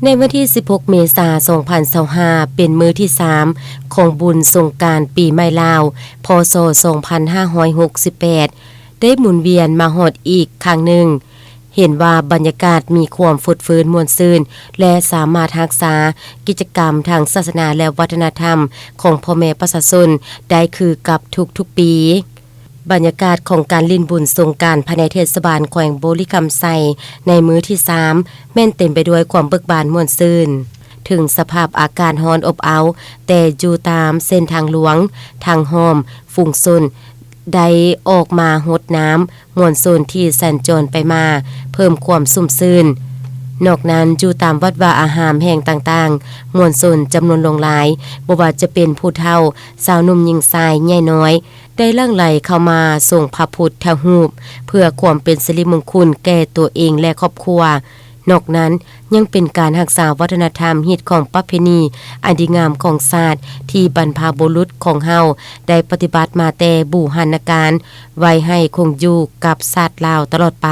ในวันที่ 16 เมษายน 2025 เป็นมื้อที่ 3 ของบุญสงกรานต์ปีใหม่ลาว พ.ศ. 2568 ได้หมุนเวียนมาฮอดอีกครั้งหนึ่ง เห็นว่าบรรยากาศมีความฟดฟื้นม่วนซื่น และสามารถรักษากิจกรรมทางศาสนาและวัฒนธรรมของพ่อแม่ประชาชนได้คือกับทุกๆปี บรรยากาศของการลิ้นบุญสงกรานต์ภายในเทศบาลแขวงโบริคำไซในมื้อที่ 3 แม่นเต็มไปด้วยความเบิกบานม่วนซื่น ถึงสภาพอากาศร้อนอบอ้าวแต่อยู่ตามเส้นทางหลวง ทางห้อม ฝูงชนได้ออกมาหดน้ำมวลชนที่สัญจรไปมา เพิ่มความสุ่มซื่น นอกนั้นอยู่ตามวัดวาอารามแห่งต่างๆมวลชนจำนวนหลงหลายบ่ว่าจะเป็นผู้เฒ่า สาวหนุ่มหญิงชายใหญ่น้อย ได้หลั่งไหลเข้ามาส่งพระพุทธรูปเพื่อความเป็นสิริมงคลแก่ตัวเองและครอบครัวนอกนั้นยังเป็นการรักษาวัฒนธรรมฮิตของประเพณีอันดีงามของศาสตร์ที่บรรพบุรุษของเฮาได้ปฏิบัติมาแต่บูรณาการไว้ให้คงอยู่กับศาสตร์ลาวตลอดไป